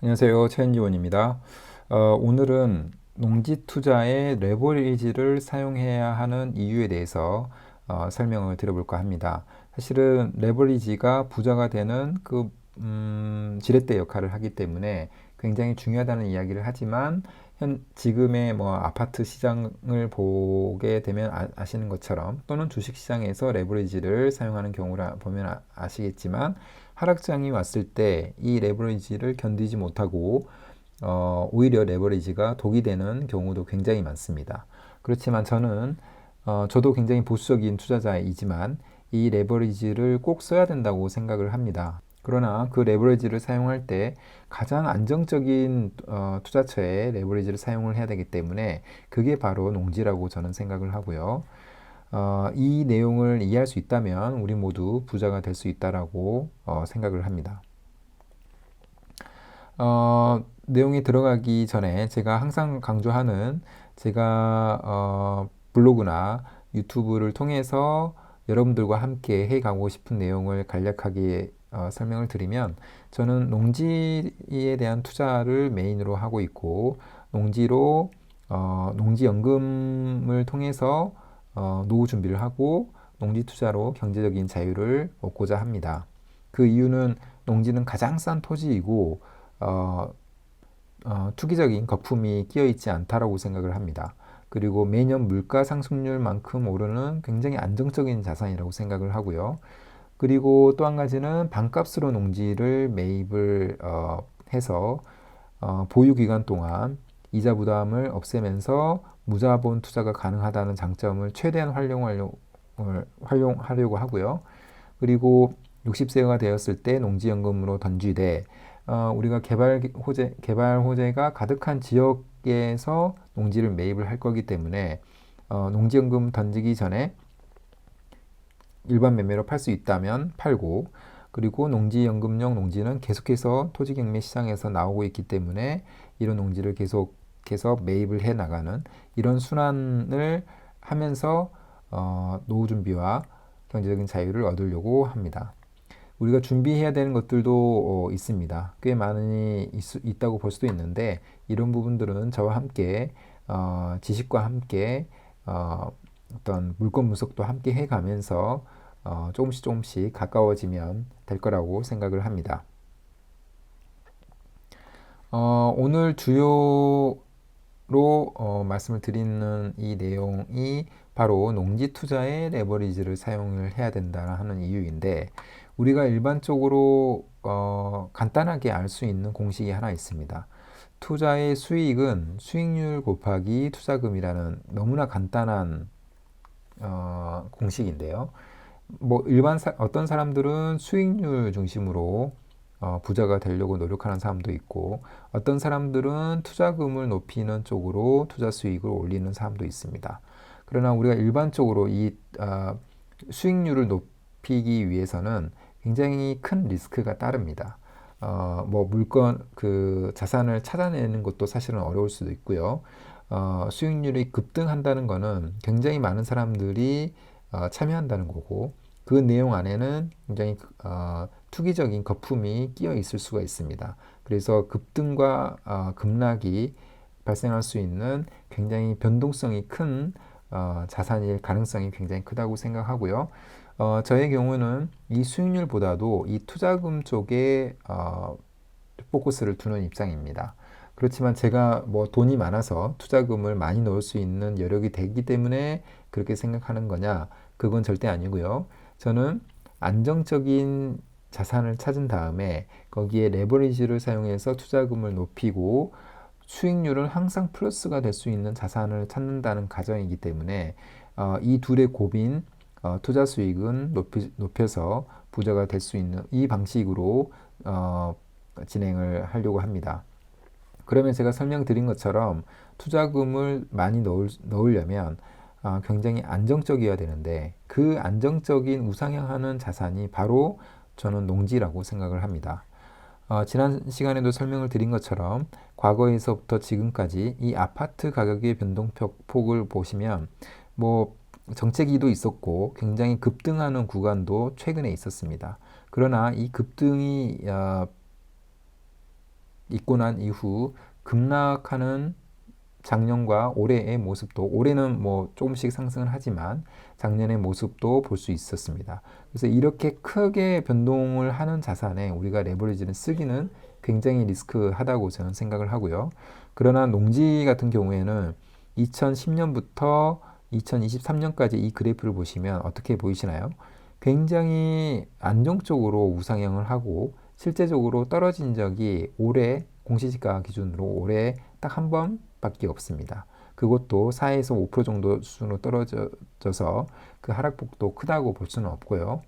안녕하세요. 최현지원입니다. 오늘은 농지 투자에 레버리지를 사용해야 하는 이유에 대해서 설명을 드려볼까 합니다. 사실은 레버리지가 부자가 되는 지렛대 역할을 하기 때문에 굉장히 중요하다는 이야기를 하지만 지금의 아파트 시장을 보게 되면 아시는 것처럼 또는 주식 시장에서 레버리지를 사용하는 경우를 보면 아시겠지만 하락장이 왔을 때 이 레버리지를 견디지 못하고 오히려 레버리지가 독이 되는 경우도 굉장히 많습니다. 그렇지만 저도 굉장히 보수적인 투자자이지만 이 레버리지를 꼭 써야 된다고 생각을 합니다. 그러나 그 레버리지를 사용할 때 가장 안정적인 투자처에 레버리지를 사용을 해야 되기 때문에 그게 바로 농지라고 저는 생각을 하고요. 이 내용을 이해할 수 있다면 우리 모두 부자가 될 수 있다라고 생각을 합니다. 내용에 들어가기 전에 제가 항상 강조하는 제가 블로그나 유튜브를 통해서 여러분들과 함께 해가고 싶은 내용을 간략하게 설명을 드리면 저는 농지에 대한 투자를 메인으로 하고 있고 농지로 농지연금을 통해서 노후 준비를 하고 농지 투자로 경제적인 자유를 얻고자 합니다. 그 이유는 농지는 가장 싼 토지이고 어, 투기적인 거품이 끼어 있지 않다라고 생각을 합니다. 그리고 매년 물가 상승률만큼 오르는 굉장히 안정적인 자산이라고 생각을 하고요. 그리고 또 한 가지는 반값으로 농지를 매입을 해서 보유 기간 동안 이자 부담을 없애면서 무자본 투자가 가능하다는 장점을 최대한 활용하려고 하고요. 그리고 60세가 되었을 때 농지연금으로 던지되 우리가 개발 호재가 가득한 지역에서 농지를 매입을 할 거기 때문에 농지연금 던지기 전에 일반 매매로 팔 수 있다면 팔고 그리고 농지연금용 농지는 계속해서 토지경매 시장에서 나오고 있기 때문에 이런 농지를 계속해서 매입을 해 나가는 이런 순환을 하면서 노후 준비와 경제적인 자유를 얻으려고 합니다. 우리가 준비해야 되는 것들도 있습니다. 꽤 많이 있다고 볼 수도 있는데 이런 부분들은 저와 함께 지식과 함께 어떤 물권 분석도 함께 해가면서 조금씩 가까워지면 될 거라고 생각을 합니다. 오늘 주요로 말씀을 드리는 이 내용이 바로 농지 투자에 레버리지를 사용을 해야 된다 하는 이유인데 우리가 일반적으로 간단하게 알 수 있는 공식이 하나 있습니다. 투자의 수익은 수익률 곱하기 투자금이라는 너무나 간단한 공식인데요. 어떤 사람들은 수익률 중심으로 부자가 되려고 노력하는 사람도 있고 어떤 사람들은 투자금을 높이는 쪽으로 투자 수익을 올리는 사람도 있습니다. 그러나 우리가 일반적으로 이 수익률을 높이기 위해서는 굉장히 큰 리스크가 따릅니다. 물건 자산을 찾아내는 것도 사실은 어려울 수도 있고요. 수익률이 급등한다는 것은 굉장히 많은 사람들이 참여한다는 거고 그 내용 안에는 굉장히 투기적인 거품이 끼어 있을 수가 있습니다. 그래서 급등과 급락이 발생할 수 있는 굉장히 변동성이 큰 자산일 가능성이 굉장히 크다고 생각하고요. 저의 경우는 이 수익률보다도 이 투자금 쪽에 포커스를 두는 입장입니다. 그렇지만 제가 돈이 많아서 투자금을 많이 넣을 수 있는 여력이 되기 때문에 그렇게 생각하는 거냐? 그건 절대 아니고요. 저는 안정적인 자산을 찾은 다음에 거기에 레버리지를 사용해서 투자금을 높이고 수익률은 항상 플러스가 될 수 있는 자산을 찾는다는 가정이기 때문에 이 둘의 고빈 투자 수익은 높여서 부자가 될 수 있는 이 방식으로 진행을 하려고 합니다. 그러면 제가 설명드린 것처럼 투자금을 많이 넣으려면 굉장히 안정적이어야 되는데 그 안정적인 우상향하는 자산이 바로 저는 농지라고 생각을 합니다. 지난 시간에도 설명을 드린 것처럼 과거에서부터 지금까지 이 아파트 가격의 변동폭을 보시면 정체기도 있었고 굉장히 급등하는 구간도 최근에 있었습니다. 그러나 이 급등이 있고 난 이후 급락하는 작년과 올해의 모습도, 올해는 뭐 조금씩 상승을 하지만 작년의 모습도 볼 수 있었습니다. 그래서 이렇게 크게 변동을 하는 자산에 우리가 레버리지를 쓰기는 굉장히 리스크하다고 저는 생각을 하고요. 그러나 농지 같은 경우에는 2010년부터 2023년까지 이 그래프를 보시면 어떻게 보이시나요? 굉장히 안정적으로 우상향을 하고 실제적으로 떨어진 적이 올해 공시지가 기준으로 올해 딱 한 번밖에 없습니다. 그것도 4에서 5% 정도 수준으로 떨어져서 그 하락폭도 크다고 볼 수는 없고요.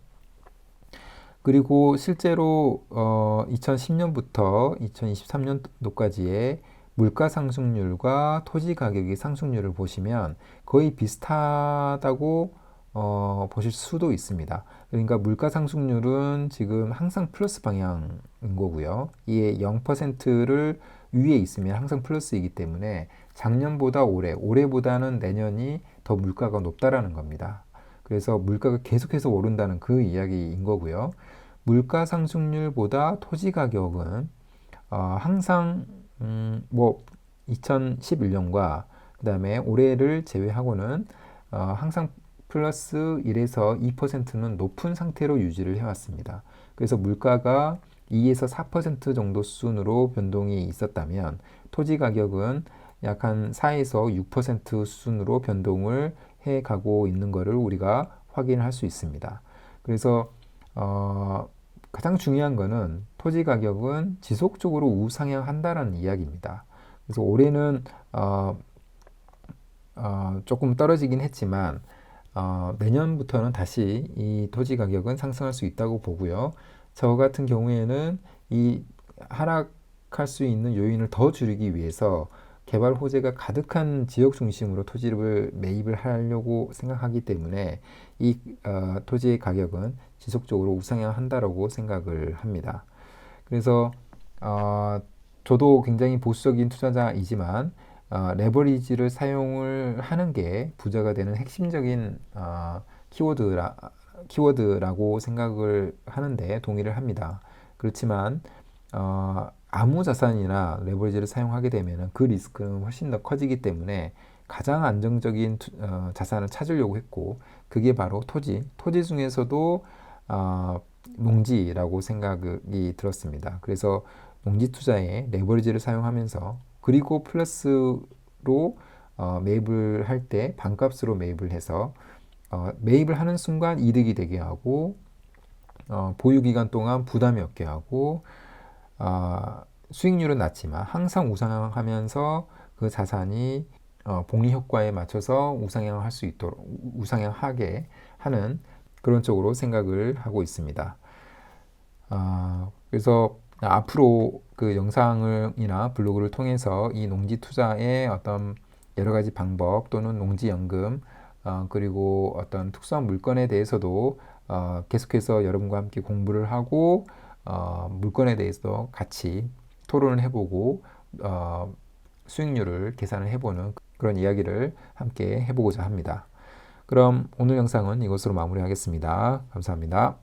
그리고 실제로 2010년부터 2023년도까지의 물가 상승률과 토지 가격의 상승률을 보시면 거의 비슷하다고 보실 수도 있습니다. 그러니까 물가 상승률은 지금 항상 플러스 방향인 거고요. 이에 0%를 위에 있으면 항상 플러스이기 때문에 작년보다 올해보다는 내년이 더 물가가 높다라는 겁니다. 그래서 물가가 계속해서 오른다는 그 이야기인 거고요. 물가 상승률보다 토지 가격은 항상 뭐 2011년과 그 다음에 올해를 제외하고는 항상 플러스 1에서 2%는 높은 상태로 유지를 해왔습니다. 그래서 물가가 2에서 4% 정도 수준으로 변동이 있었다면 토지 가격은 약 한 4에서 6% 수준으로 변동을 해 가고 있는 것을 우리가 확인할 수 있습니다. 그래서 가장 중요한 것은 토지 가격은 지속적으로 우상향한다는 이야기입니다. 그래서 올해는 조금 떨어지긴 했지만 내년부터는 다시 이 토지 가격은 상승할 수 있다고 보고요. 저 같은 경우에는 이 하락할 수 있는 요인을 더 줄이기 위해서 개발 호재가 가득한 지역 중심으로 토지를 매입을 하려고 생각하기 때문에 이 토지의 가격은 지속적으로 우상향한다라고 생각을 합니다. 그래서 저도 굉장히 보수적인 투자자이지만 레버리지를 사용을 하는 게 부자가 되는 핵심적인 키워드라고 생각을 하는데 동의를 합니다. 그렇지만 아무 자산이나 레버리지를 사용하게 되면 그 리스크는 훨씬 더 커지기 때문에 가장 안정적인 자산을 찾으려고 했고 그게 바로 토지 중에서도 농지라고 생각이 들었습니다. 그래서 농지 투자에 레버리지를 사용하면서 그리고 플러스로 매입을 할 때 반값으로 매입을 해서 매입을 하는 순간 이득이 되게 하고 보유 기간 동안 부담이 없게 하고 수익률은 낮지만 항상 우상향하면서 그 자산이 복리 효과에 맞춰서 우상향할 수 있도록 우상향하게 하는 그런 쪽으로 생각을 하고 있습니다. 그래서 앞으로 그 영상이나 블로그를 통해서 이 농지 투자의 어떤 여러 가지 방법 또는 농지연금 그리고 어떤 특수한 물건에 대해서도 계속해서 여러분과 함께 공부를 하고 물건에 대해서 같이 토론을 해보고 수익률을 계산을 해보는 그런 이야기를 함께 해보고자 합니다. 그럼 오늘 영상은 이것으로 마무리하겠습니다. 감사합니다.